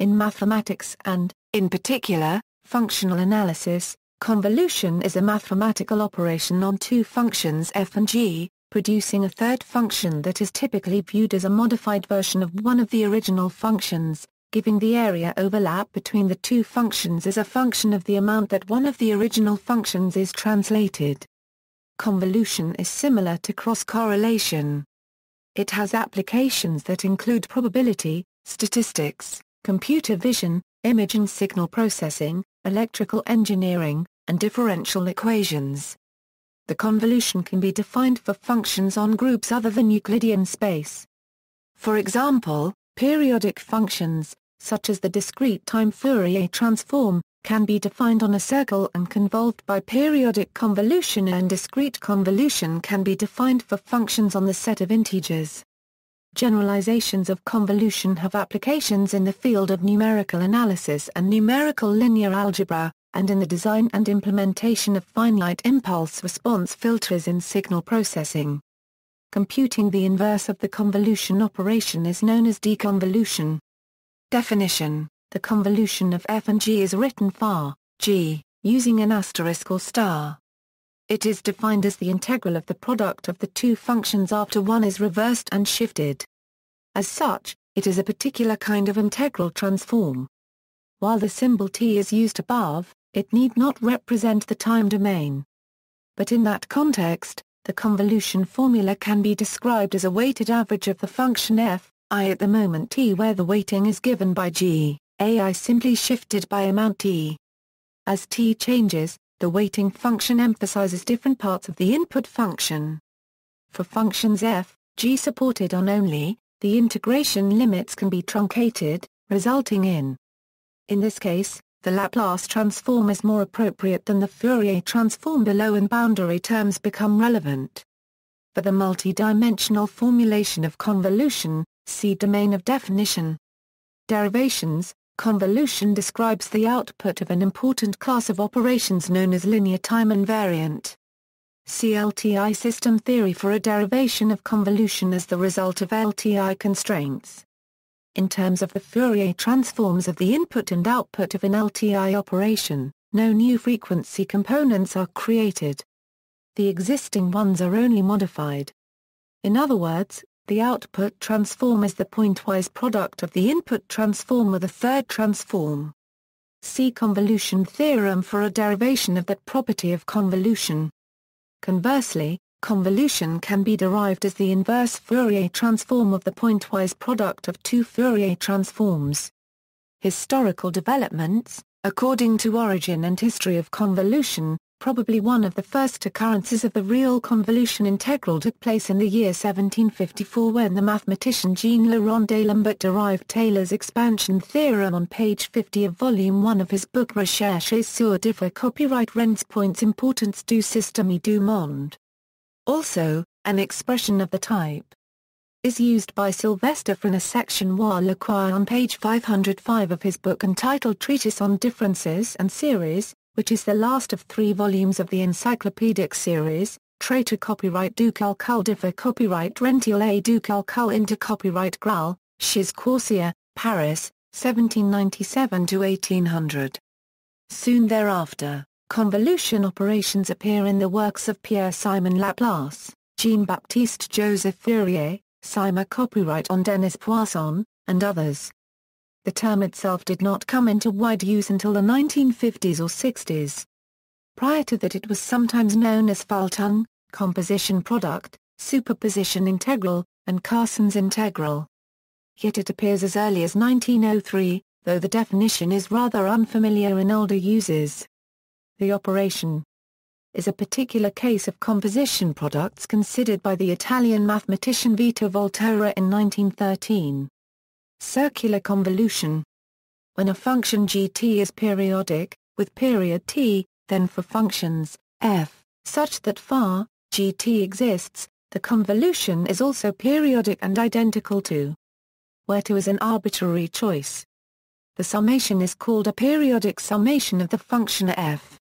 In mathematics and, in particular, functional analysis, convolution is a mathematical operation on two functions f and g, producing a third function that is typically viewed as a modified version of one of the original functions, giving the area overlap between the two functions as a function of the amount that one of the original functions is translated. Convolution is similar to cross-correlation. It has applications that include probability, statistics, computer vision, image and signal processing, electrical engineering, and differential equations. The convolution can be defined for functions on groups other than Euclidean space. For example, periodic functions, such as the discrete-time Fourier transform, can be defined on a circle and convolved by periodic convolution, and discrete convolution can be defined for functions on the set of integers. Generalizations of convolution have applications in the field of numerical analysis and numerical linear algebra, and in the design and implementation of finite impulse response filters in signal processing. Computing the inverse of the convolution operation is known as deconvolution. Definition: the convolution of f and g is written far, g, using an asterisk or star. It is defined as the integral of the product of the two functions after one is reversed and shifted. As such, it is a particular kind of integral transform. While the symbol t is used above, it need not represent the time domain. But in that context, the convolution formula can be described as a weighted average of the function f, I at the moment t, where the weighting is given by g, ai simply shifted by amount t. As t changes, the weighting function emphasizes different parts of the input function. For functions f, g supported on only, the integration limits can be truncated, resulting in this case, the Laplace transform is more appropriate than the Fourier transform below, and boundary terms become relevant. For the multidimensional formulation of convolution, see domain of definition. Derivations: convolution describes the output of an important class of operations known as linear time invariant. See LTI system theory for a derivation of convolution as the result of LTI constraints. In terms of the Fourier transforms of the input and output of an LTI operation, no new frequency components are created. The existing ones are only modified. In other words, the output transform is the pointwise product of the input transform with a third transform. See Convolution Theorem for a derivation of that property of convolution. Conversely, convolution can be derived as the inverse Fourier transform of the pointwise product of two Fourier transforms. Historical developments: according to origin and history of convolution, probably one of the first occurrences of the real convolution integral took place in the year 1754, when the mathematician Jean-Laurent D'Alembert derived Taylor's expansion theorem on page 50 of volume 1 of his book Recherches sur differ copyright Rendspoints importance du système du monde. Also, an expression of the type is used by Sylvester in a section Voir le quoi on page 505 of his book entitled Treatise on Differences and Series, which is the last of 3 volumes of the encyclopedic series, Traité copyright du calcul differ copyright rentiel et du calcul inter copyright Graal, Chez Corsair, Paris, 1797–1800. Soon thereafter, convolution operations appear in the works of Pierre-Simon Laplace, Jean-Baptiste Joseph Fourier, Simon copyright on Denis Poisson, and others. The term itself did not come into wide use until the 1950s or 60s. Prior to that, it was sometimes known as Faltung, composition product, superposition integral, and Carson's integral. Yet it appears as early as 1903, though the definition is rather unfamiliar in older uses. The operation is a particular case of composition products considered by the Italian mathematician Vito Volterra in 1913. Circular convolution. When a function gt is periodic, with period t, then for functions f, such that φ, gt exists, the convolution is also periodic and identical to, where to is an arbitrary choice. The summation is called a periodic summation of the function f.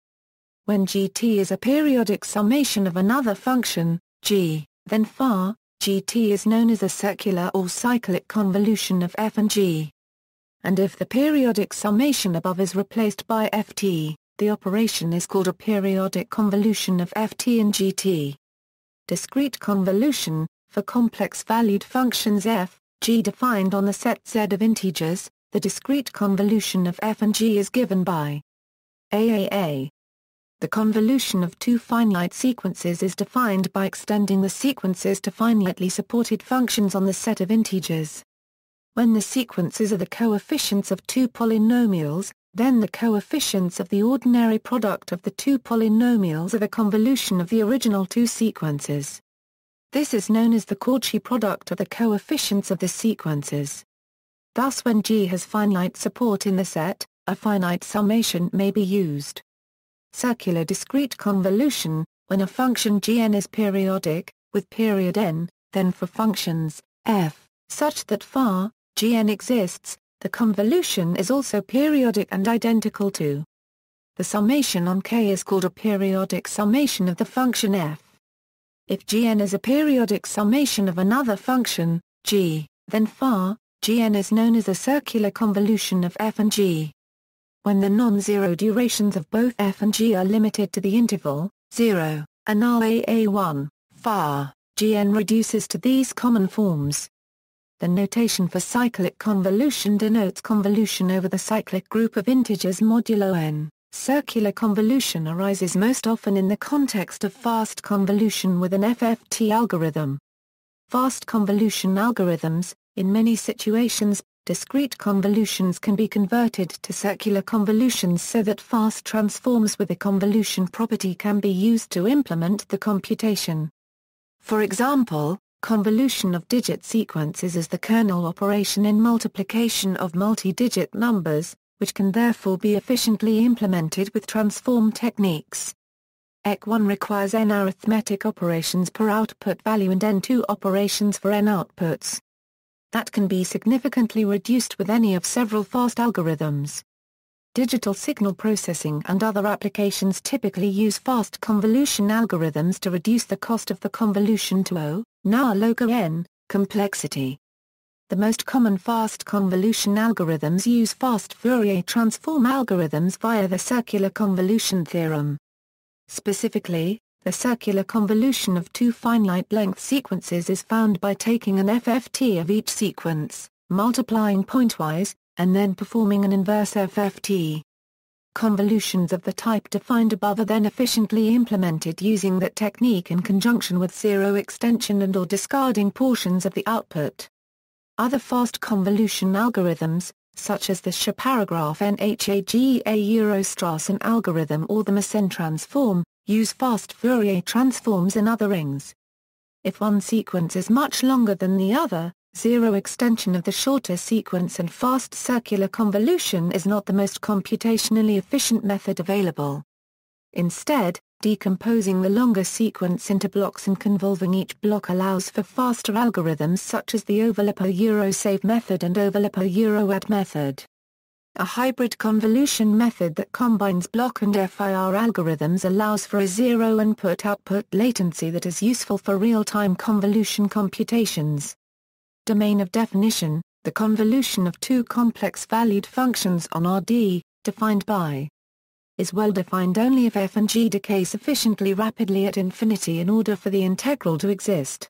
When gt is a periodic summation of another function, g, then φ, gt is known as a circular or cyclic convolution of f and g. and if the periodic summation above is replaced by ft, the operation is called a periodic convolution of ft and gt. Discrete convolution, for complex-valued functions f, g defined on the set Z of integers, the discrete convolution of f and g is given by AAA. The convolution of two finite sequences is defined by extending the sequences to finitely supported functions on the set of integers. When the sequences are the coefficients of two polynomials, then the coefficients of the ordinary product of the two polynomials are the convolution of the original two sequences. This is known as the Cauchy product of the coefficients of the sequences. Thus when G has finite support in the set, a finite summation may be used. Circular discrete convolution, when a function Gn is periodic, with period n, then for functions f, such that φ, Gn exists, the convolution is also periodic and identical to. The summation on K is called a periodic summation of the function f. If Gn is a periodic summation of another function, g, then φ, Gn is known as a circular convolution of f and g. When the non-zero durations of both f and g are limited to the interval 0, and RAA1, φ, Gn reduces to these common forms. The notation for cyclic convolution denotes convolution over the cyclic group of integers modulo n. Circular convolution arises most often in the context of fast convolution with an FFT algorithm. Fast convolution algorithms, in many situations, discrete convolutions can be converted to circular convolutions so that fast transforms with a convolution property can be used to implement the computation. For example, convolution of digit sequences is the kernel operation in multiplication of multi-digit numbers, which can therefore be efficiently implemented with transform techniques. EC1 requires n arithmetic operations per output value and n2 operations for n outputs. That can be significantly reduced with any of several fast algorithms. Digital signal processing and other applications typically use fast convolution algorithms to reduce the cost of the convolution to O, now log n, complexity. The most common fast convolution algorithms use fast Fourier transform algorithms via the circular convolution theorem. Specifically, the circular convolution of two finite-length sequences is found by taking an FFT of each sequence, multiplying pointwise, and then performing an inverse FFT. Convolutions of the type defined above are then efficiently implemented using that technique in conjunction with zero extension and/or discarding portions of the output. Other fast convolution algorithms, such as the Shaparagraph NHAGA Eurostrassen algorithm or the Mersenne transform, use fast Fourier transforms in other rings. If one sequence is much longer than the other, zero extension of the shorter sequence and fast circular convolution is not the most computationally efficient method available. Instead, decomposing the longer sequence into blocks and convolving each block allows for faster algorithms such as the overlapper-Eurosave method and overlapper-Euroadd method. A hybrid convolution method that combines block and FIR algorithms allows for a zero input-output latency that is useful for real-time convolution computations. Domain of definition: the convolution of two complex-valued functions on Rd, defined by is well-defined only if f and g decay sufficiently rapidly at infinity in order for the integral to exist.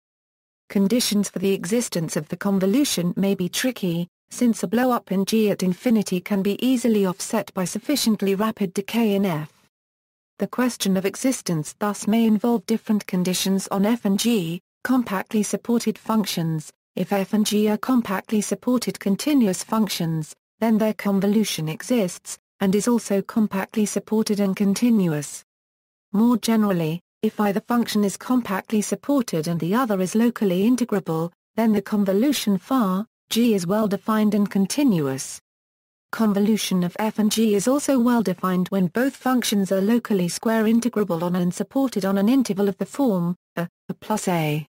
Conditions for the existence of the convolution may be tricky, since a blow-up in g at infinity can be easily offset by sufficiently rapid decay in f. The question of existence thus may involve different conditions on f and g, compactly supported functions. If f and g are compactly supported continuous functions, then their convolution exists, and is also compactly supported and continuous. More generally, if either function is compactly supported and the other is locally integrable, then the convolution φ, g is well-defined and continuous. Convolution of f and g is also well-defined when both functions are locally square integrable on and supported on an interval of the form, a plus a.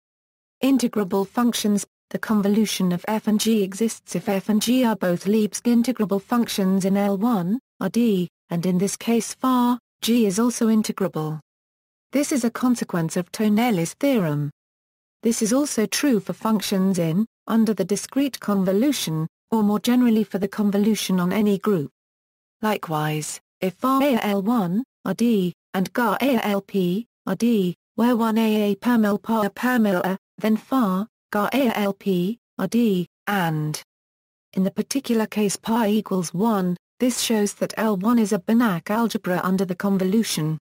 Integrable functions: the convolution of f and g exists if f and g are both Lebesgue integrable functions in L1, Rd, and in this case φ, g is also integrable. This is a consequence of Tonelli's theorem. This is also true for functions in, under the discrete convolution, or more generally for the convolution on any group. Likewise, if VAL1 are D, and GALP are D, where 1 per mil per mil then GALP are D, and in the particular case pi equals 1, this shows that L1 is a Banach algebra under the convolution.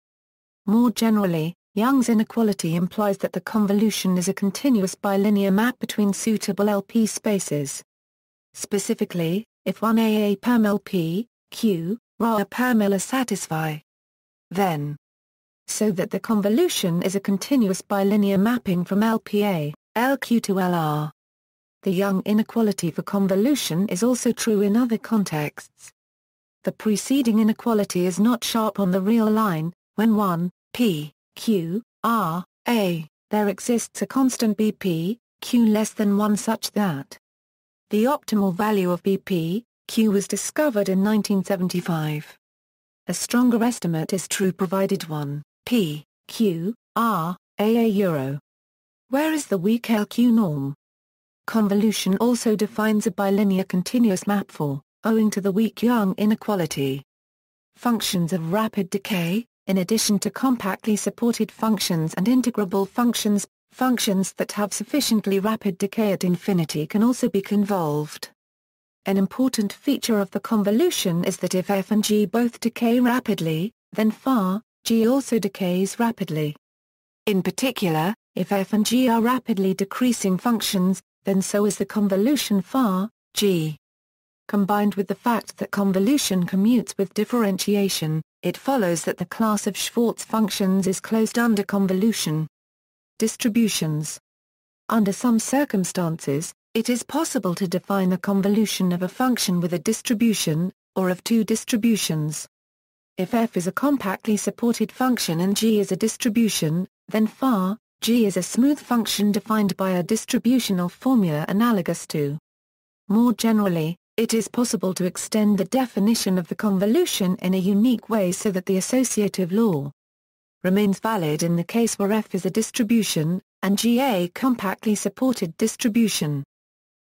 More generally, Young's inequality implies that the convolution is a continuous bilinear map between suitable LP spaces. Specifically, if 1 per mil P, Q, Ra per mil satisfy, then so that the convolution is a continuous bilinear mapping from LPA, LQ to LR. The Young inequality for convolution is also true in other contexts. The preceding inequality is not sharp on the real line, when 1, P, Q, R, A, there exists a constant BP, Q less than 1 such that the optimal value of BP, Q was discovered in 1975. A stronger estimate is true provided 1, P, Q, R, A euro. Where is the weak LQ norm? Convolution also defines a bilinear continuous map for, owing to the weak Young inequality, functions of rapid decay, in addition to compactly supported functions and integrable functions. Functions that have sufficiently rapid decay at infinity can also be convolved. An important feature of the convolution is that if f and g both decay rapidly, then g also decays rapidly. In particular, if f and g are rapidly decreasing functions, then so is the convolution g. Combined with the fact that convolution commutes with differentiation, it follows that the class of Schwartz functions is closed under convolution. Distributions. Under some circumstances, it is possible to define a convolution of a function with a distribution, or of two distributions. If f is a compactly supported function and g is a distribution, then g is a smooth function defined by a distributional formula analogous to. More generally, it is possible to extend the definition of the convolution in a unique way so that the associative law remains valid in the case where f is a distribution, and g a compactly supported distribution.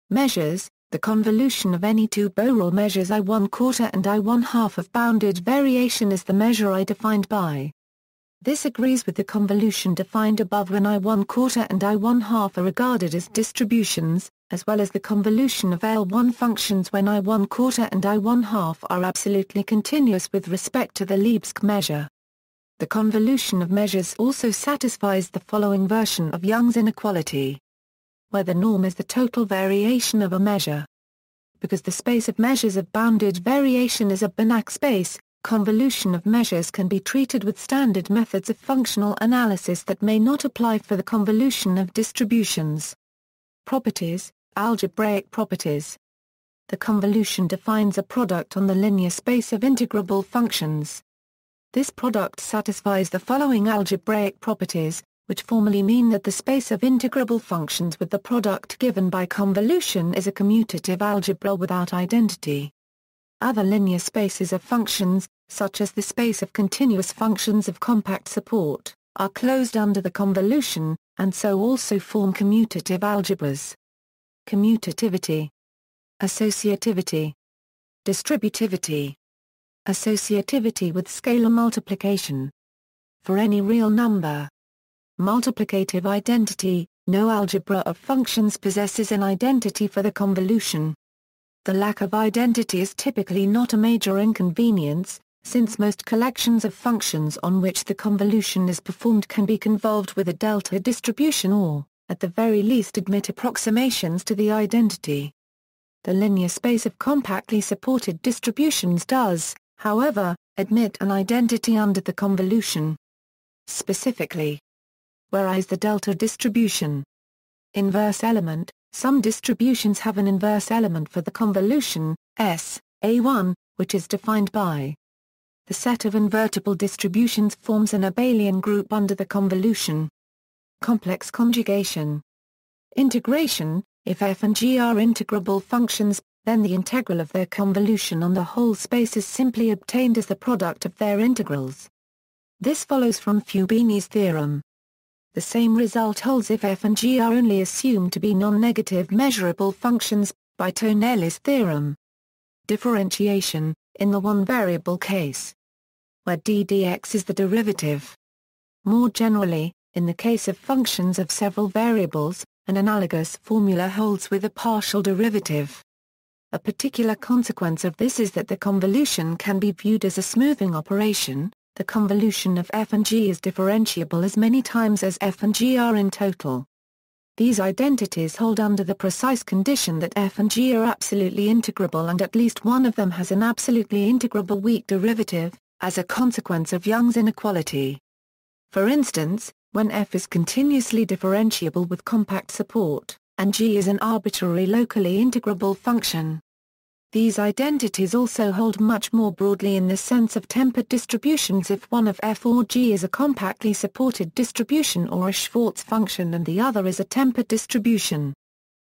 Measures. The convolution of any two Borel measures I1/4 and I1/2 of bounded variation is the measure I defined by. This agrees with the convolution defined above when I1/4 and I1/2 are regarded as distributions, as well as the convolution of L1 functions when I1/4 and I1/2 are absolutely continuous with respect to the Lebesgue measure. The convolution of measures also satisfies the following version of Young's inequality, where the norm is the total variation of a measure. Because the space of measures of bounded variation is a Banach space, convolution of measures can be treated with standard methods of functional analysis that may not apply for the convolution of distributions. Properties. Algebraic properties. The convolution defines a product on the linear space of integrable functions. This product satisfies the following algebraic properties, which formally mean that the space of integrable functions with the product given by convolution is a commutative algebra without identity. Other linear spaces of functions, such as the space of continuous functions of compact support, are closed under the convolution, and so also form commutative algebras. Commutativity. Associativity. Distributivity. Associativity with scalar multiplication. For any real number. Multiplicative identity. No algebra of functions possesses an identity for the convolution. The lack of identity is typically not a major inconvenience, since most collections of functions on which the convolution is performed can be convolved with a delta distribution or, at the very least, admit approximations to the identity. The linear space of compactly supported distributions does, however, admit an identity under the convolution. Specifically, whereas the delta distribution inverse element, some distributions have an inverse element for the convolution, S, A1, which is defined by the set of invertible distributions forms an abelian group under the convolution. Complex conjugation. Integration. If f and g are integrable functions, then the integral of their convolution on the whole space is simply obtained as the product of their integrals. This follows from Fubini's theorem. The same result holds if f and g are only assumed to be non-negative measurable functions, by Tonelli's theorem. Differentiation, in the one-variable case, where d dx is the derivative. More generally, in the case of functions of several variables, an analogous formula holds with a partial derivative. A particular consequence of this is that the convolution can be viewed as a smoothing operation. The convolution of f and g is differentiable as many times as f and g are in total. These identities hold under the precise condition that f and g are absolutely integrable and at least one of them has an absolutely integrable weak derivative, as a consequence of Young's inequality. For instance, when f is continuously differentiable with compact support, and g is an arbitrary locally integrable function. These identities also hold much more broadly in the sense of tempered distributions if one of f or g is a compactly supported distribution or a Schwarz function and the other is a tempered distribution.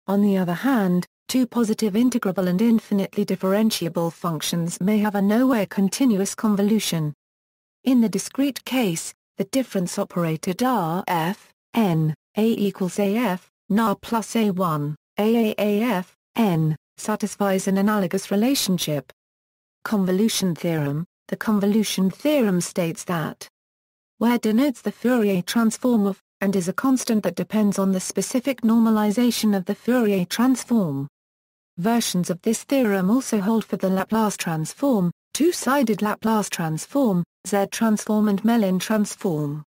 On the other hand, two positive integrable and infinitely differentiable functions may have a nowhere continuous convolution. In the discrete case, the difference operator dar f, n, a equals af, na plus a1, aaf, n, satisfies an analogous relationship. Convolution theorem. The convolution theorem states that where denotes the Fourier transform of, and is a constant that depends on the specific normalization of the Fourier transform. Versions of this theorem also hold for the Laplace transform, two-sided Laplace transform, Z transform and Mellin transform.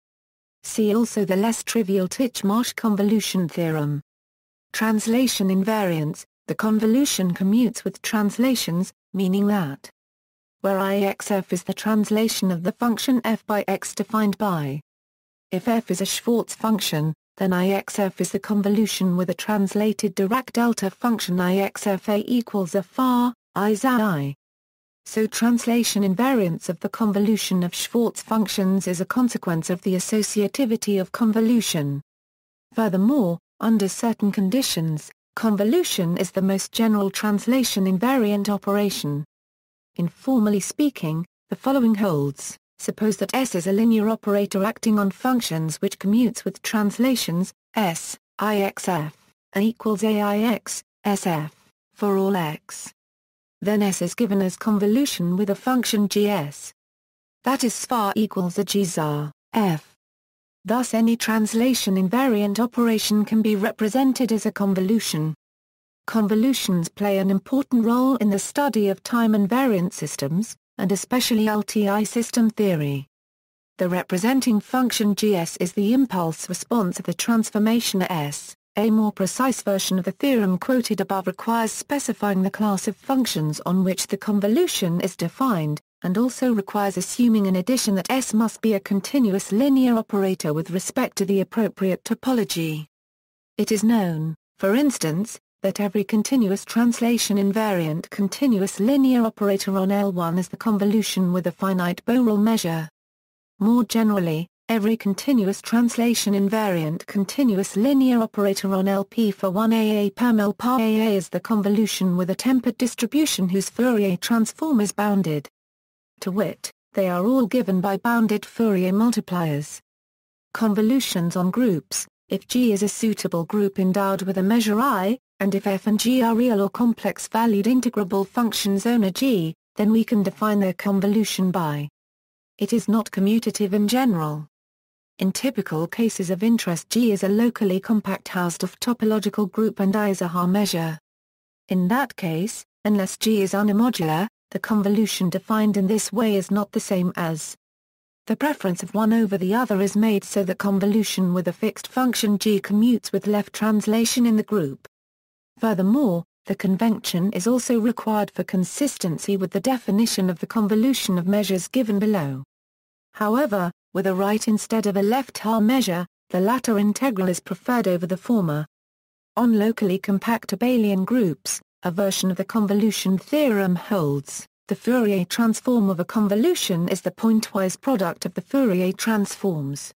See also the less trivial Titchmarsh convolution theorem. Translation invariance. The convolution commutes with translations, meaning that where Ixf is the translation of the function f by x defined by. If f is a Schwarz function, then Ixf is the convolution with a translated Dirac delta function Ixf a equals a far, I za I. So translation invariance of the convolution of Schwarz functions is a consequence of the associativity of convolution. Furthermore, under certain conditions, convolution is the most general translation invariant operation. Informally speaking, the following holds. Suppose that S is a linear operator acting on functions which commutes with translations, S, Ixf, equals Aix, Sf, for all x. Then S is given as convolution with a function gs. That is SFA equals a gzar, f. Thus any translation invariant operation can be represented as a convolution. Convolutions play an important role in the study of time-invariant systems, and especially LTI system theory. The representing function gs is the impulse response of the transformation S. A more precise version of the theorem quoted above requires specifying the class of functions on which the convolution is defined, and also requires assuming in addition that S must be a continuous linear operator with respect to the appropriate topology. It is known, for instance, that every continuous translation invariant continuous linear operator on L1 is the convolution with a finite Borel measure. More generally, every continuous translation invariant continuous linear operator on LP for 1AA perm L par AA is the convolution with a tempered distribution whose Fourier transform is bounded. To wit, they are all given by bounded Fourier multipliers. Convolutions on groups. If G is a suitable group endowed with a measure I, and if f and g are real or complex-valued integrable functions owner G, then we can define their convolution by. It is not commutative in general. In typical cases of interest G is a locally compact Hausdorff topological group and I is a Haar measure. In that case, unless G is unimodular, the convolution defined in this way is not the same as. The preference of one over the other is made so that convolution with a fixed function G commutes with left translation in the group. Furthermore, the convention is also required for consistency with the definition of the convolution of measures given below. However, with a right instead of a left Haar measure, the latter integral is preferred over the former. On locally compact abelian groups, a version of the convolution theorem holds, the Fourier transform of a convolution is the pointwise product of the Fourier transforms.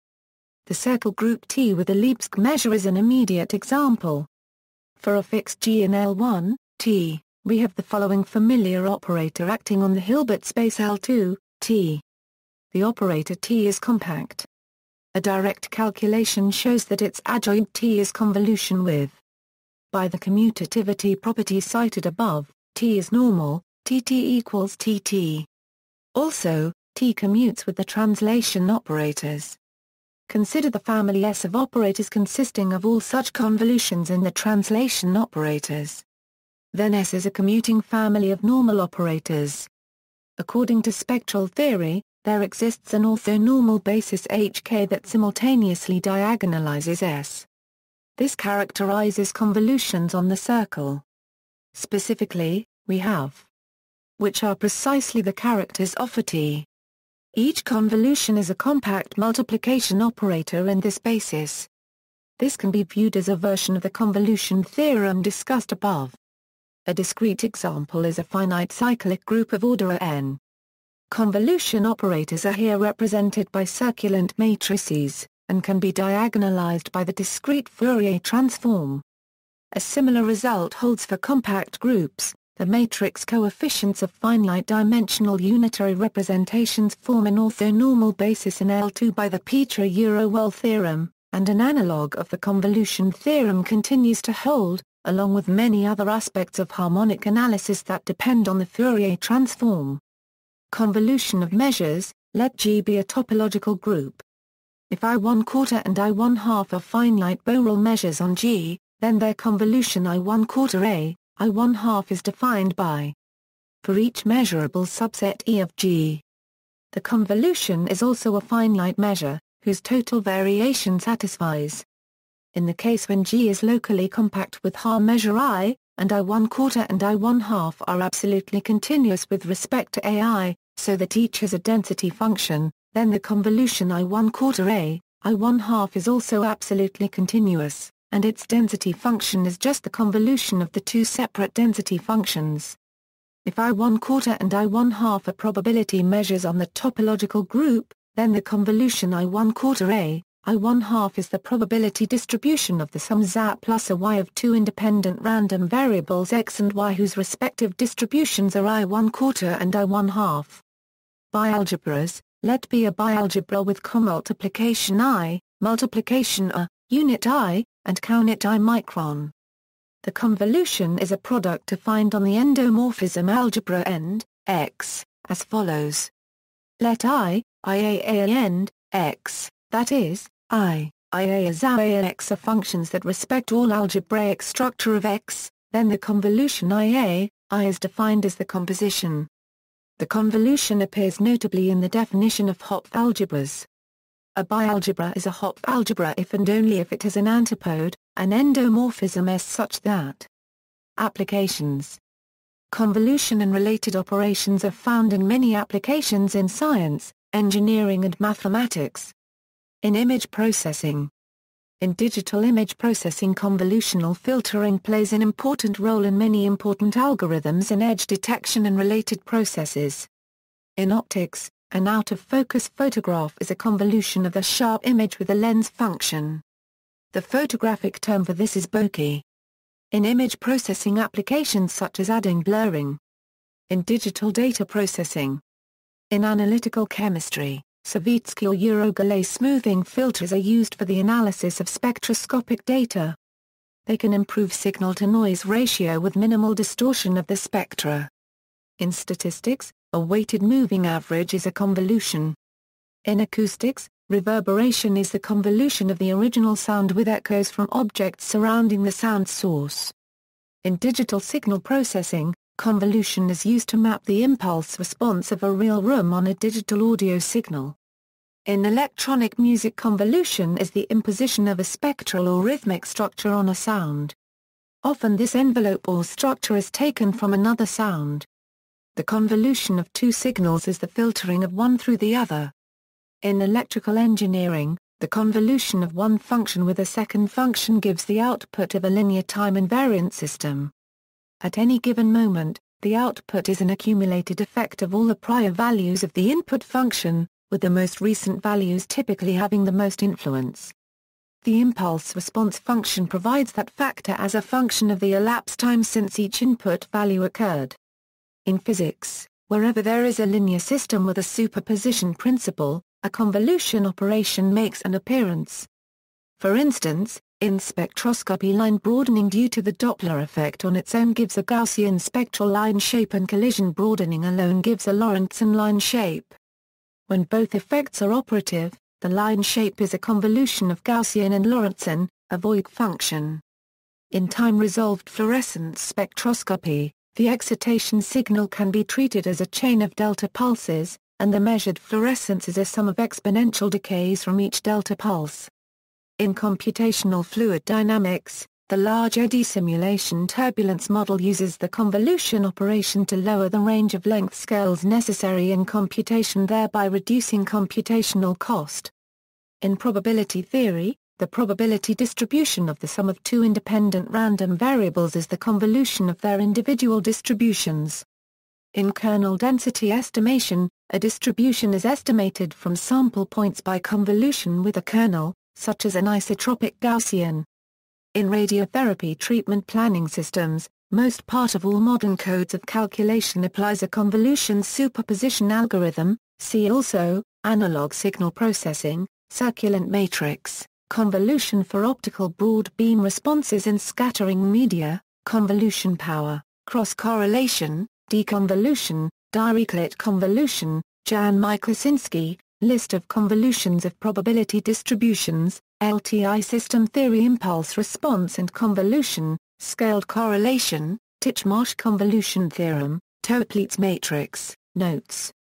The circle group T with the Liebsche measure is an immediate example. For a fixed G in L1, T, we have the following familiar operator acting on the Hilbert space L2, T. The operator T is compact. A direct calculation shows that its adjoint T is convolution with by the commutativity property cited above, T is normal, Tt equals Tt. Also, T commutes with the translation operators. Consider the family S of operators consisting of all such convolutions in the translation operators. Then S is a commuting family of normal operators. According to spectral theory, there exists an orthonormal basis Hk that simultaneously diagonalizes S. This characterizes convolutions on the circle. Specifically, we have, which are precisely the characters of a T. Each convolution is a compact multiplication operator in this basis. This can be viewed as a version of the convolution theorem discussed above. A discrete example is a finite cyclic group of order n. Convolution operators are here represented by circulant matrices, and can be diagonalized by the discrete Fourier transform. A similar result holds for compact groups. The matrix coefficients of finite-dimensional unitary representations form an orthonormal basis in L2 by the Petre-Eurowell theorem, and an analogue of the convolution theorem continues to hold, along with many other aspects of harmonic analysis that depend on the Fourier transform. Convolution of measures, let G be a topological group. If I1/4 and I1/2 are finite Borel measures on G, then their convolution I1/4 A, I1/2 is defined by, for each measurable subset E of G. The convolution is also a finite measure, whose total variation satisfies. In the case when G is locally compact with H measure I, and I1/4 and I1/2 are absolutely continuous with respect to AI, so that each has a density function, then the convolution I1/4 A, I1/2 is also absolutely continuous, and its density function is just the convolution of the two separate density functions. If I1/4 and I1/2 are probability measures on the topological group, then the convolution I1/4 A, I1/2 is the probability distribution of the sum Z plus a y of two independent random variables x and y whose respective distributions are I1/4 and I1/2. Bialgebras, let be a bialgebra with commultiplication I, multiplication A, unit I, and counit I micron. The convolution is a product defined on the endomorphism algebra end, x, as follows. Let I, Iaa end, x, that is, Ia as x are functions that respect all algebraic structure of x, then the convolution I is defined as the composition. The convolution appears notably in the definition of Hopf algebras. A bialgebra is a Hopf algebra if and only if it has an antipode, an endomorphism S such that. Applications. Convolution and related operations are found in many applications in science, engineering and mathematics. In image processing. In digital image processing, convolutional filtering plays an important role in many important algorithms in edge detection and related processes. In optics, an out-of-focus photograph is a convolution of the sharp image with a lens function. The photographic term for this is bokeh. In image processing applications such as adding blurring. In digital data processing. In analytical chemistry, Savitsky or Eurogalais smoothing filters are used for the analysis of spectroscopic data. They can improve signal-to-noise ratio with minimal distortion of the spectra. In statistics, a weighted moving average is a convolution. In acoustics, reverberation is the convolution of the original sound with echoes from objects surrounding the sound source. In digital signal processing, convolution is used to map the impulse response of a real room on a digital audio signal. In electronic music, convolution is the imposition of a spectral or rhythmic structure on a sound. Often this envelope or structure is taken from another sound. The convolution of two signals is the filtering of one through the other. In electrical engineering, the convolution of one function with a second function gives the output of a linear time invariant system. At any given moment, the output is an accumulated effect of all the prior values of the input function, with the most recent values typically having the most influence. The impulse response function provides that factor as a function of the elapsed time since each input value occurred. In physics, wherever there is a linear system with a superposition principle, a convolution operation makes an appearance. For instance, In spectroscopy, line broadening due to the Doppler effect on its own gives a Gaussian spectral line shape, and collision broadening alone gives a Lorentzian line shape. When both effects are operative, the line shape is a convolution of Gaussian and Lorentzian, a Voigt function. In time-resolved fluorescence spectroscopy, the excitation signal can be treated as a chain of delta pulses, and the measured fluorescence is a sum of exponential decays from each delta pulse. In computational fluid dynamics, the large eddy simulation turbulence model uses the convolution operation to lower the range of length scales necessary in computation, thereby reducing computational cost. In probability theory, the probability distribution of the sum of two independent random variables is the convolution of their individual distributions. In kernel density estimation, a distribution is estimated from sample points by convolution with a kernel, such as an isotropic Gaussian. In radiotherapy treatment planning systems, most part of all modern codes of calculation applies a convolution superposition algorithm. See also, analog signal processing, circulant matrix, convolution for optical broad beam responses in scattering media, convolution power, cross-correlation, deconvolution, Dirichlet convolution, Jan Mikosinski, List of convolutions of probability distributions, LTI system theory, impulse response and convolution, scaled correlation, Titchmarsh convolution theorem, Toeplitz matrix, notes.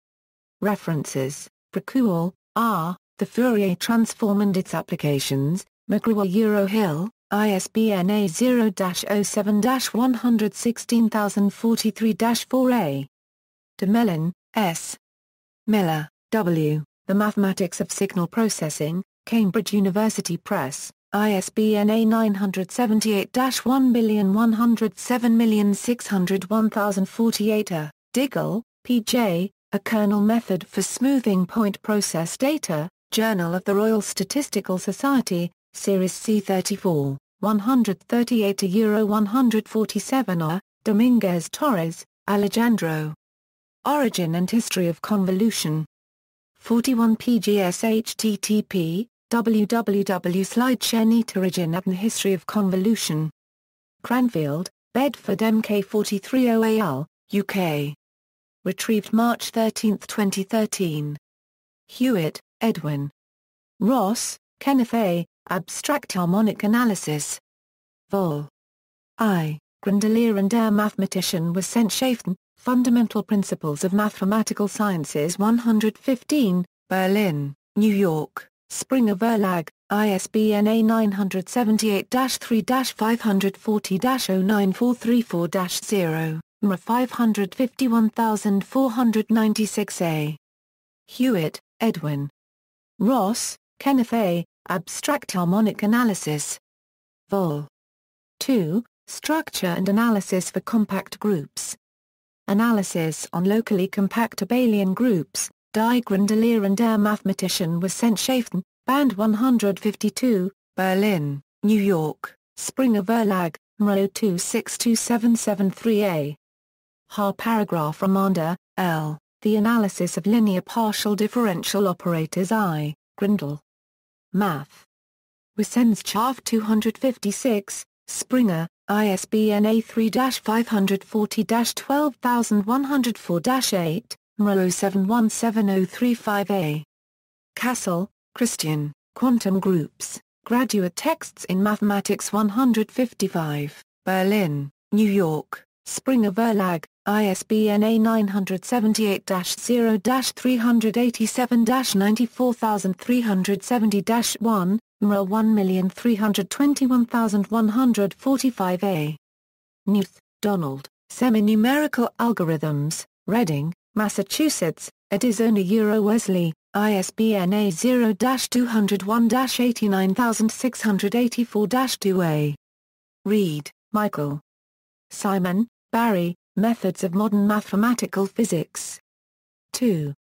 References, Bricuel, R., The Fourier transform and its applications, McGraw-Hill, ISBN A0-07-116043-4A. De Mellin, S. Miller, W. The Mathematics of Signal Processing, Cambridge University Press, ISBN A978-1107601048. Diggle, P.J., A Kernel Method for Smoothing Point Process Data, Journal of the Royal Statistical Society, Series C34, 138-147. Dominguez Torres, Alejandro. Origin and History of Convolution. 41 PGS http, www.slideshare Origin and History of Convolution. Cranfield, Bedford MK430AL, UK. Retrieved March 13, 2013. Hewitt, Edwin. Ross, Kenneth A., Abstract Harmonic Analysis. Vol. I. Grandelier and Der Mathematischen Fundamental Principles of Mathematical Sciences 115, Berlin, New York, Springer Verlag, ISBN A978-3-540-09434-0, MRA 551496A. Hewitt, Edwin. Ross, Kenneth A., Abstract Harmonic Analysis. Vol. 2, Structure and Analysis for Compact Groups. Analysis on locally compact abelian groups, Die Grandelier and Der Mathematischen Wissenschaften, Band 152, Berlin, New York, Springer Verlag, MRO 262773A. Haar paragraph Ramander, L., The Analysis of Linear Partial Differential Operators I, Grindel. Math. Wissenschaft 256, Springer, ISBN A3-540-12104-8, MRO 717035A. Kassel, Christian, Quantum Groups, Graduate Texts in Mathematics 155, Berlin, New York, Springer Verlag, ISBN A978-0-387-94370-1, MRO 1321145A. Knuth, Donald, Semi-Numerical Algorithms, Reading, Massachusetts, Addison Wesley, ISBN A0-201-89684-2A. Reed, Michael. Simon, Barry, Methods of Modern Mathematical Physics. 2.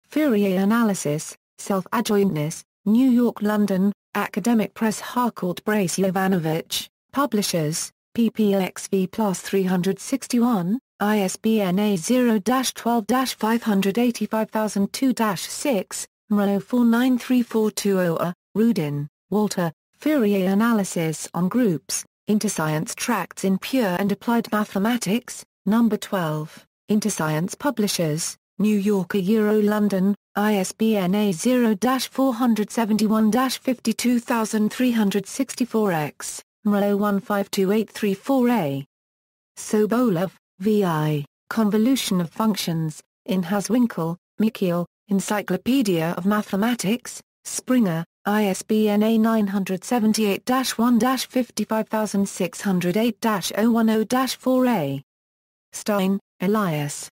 Fourier Analysis, Self-Adjointness, New York, London, Academic Press. Harcourt Brace Jovanovic, Publishers, PPXV Plus 361, ISBN A0-12-585002-6, MRO 493420. Rudin, Walter, Fourier analysis on groups, Interscience Tracts in Pure and Applied Mathematics, No. 12, Interscience Publishers, New York London, ISBN A0-471-52364-X, MRO 1528834A. Sobolov, V.I., Convolution of Functions, in Haswinkel, Mikhail, Encyclopedia of Mathematics, Springer, ISBN A978-1-55608-010-4A. Stein, Elias.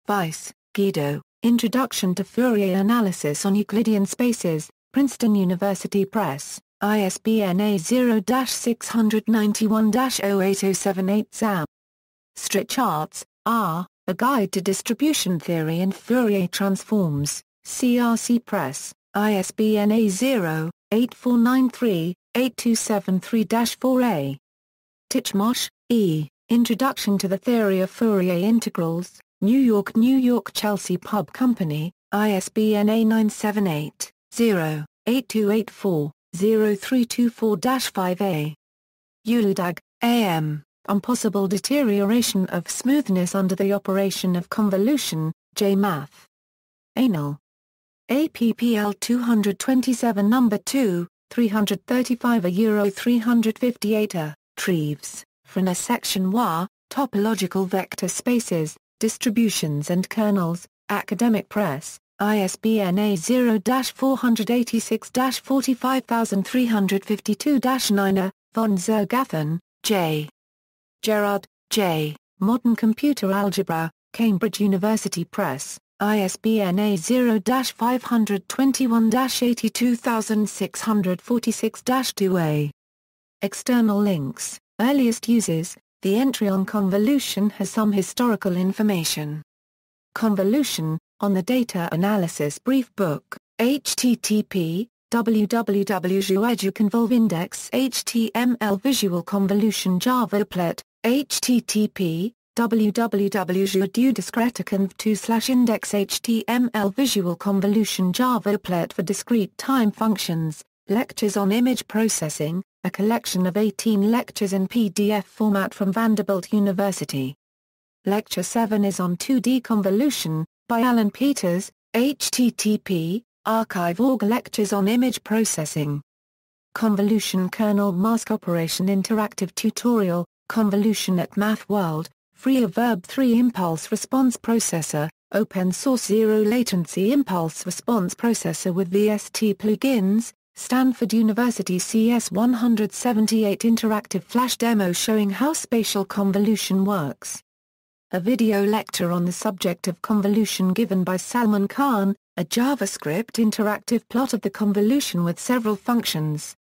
Weiss, Guido, Introduction to Fourier Analysis on Euclidean Spaces, Princeton University Press, ISBN A0-691-08078 ZAM. Stricharts, R., A Guide to Distribution Theory and Fourier Transforms, CRC Press, ISBN A0-8493-8273-4A. Titchmarsh, E., Introduction to the Theory of Fourier Integrals, New York Chelsea Pub Company, ISBN A978-0-8284-0324-5A. Uludag, A.M., On Possible Deterioration of Smoothness Under the Operation of Convolution, J. Math. Anal. APPL 227 No. 2, 335 €358 Treves, Frana Section WA, Topological Vector Spaces, Distributions and Kernels, Academic Press, ISBN A0-486-45352-9. Von Zergathen, J. Gerard, J., Modern Computer Algebra, Cambridge University Press, ISBN A0-521-82646-2A. External links, earliest uses, the entry on convolution has some historical information. Convolution, on the Data Analysis Brief Book, http www.Convolve Index HTML Visual Convolution Java Applet, http www.discrete-time2/index HTML Visual Convolution Java Applet for discrete-time functions, Lectures on Image Processing, a collection of 18 lectures in PDF format from Vanderbilt University. Lecture 7 is on 2D convolution, by Alan Peters, http archive.org. Lectures on Image Processing. Convolution Kernel Mask Operation Interactive Tutorial, Convolution at Math World, Free of Verb 3 Impulse Response Processor, Open Source Zero Latency Impulse Response Processor with VST plugins, Stanford University CS178 Interactive Flash Demo showing how spatial convolution works. A video lecture on the subject of convolution given by Salman Khan, a JavaScript interactive plot of the convolution with several functions.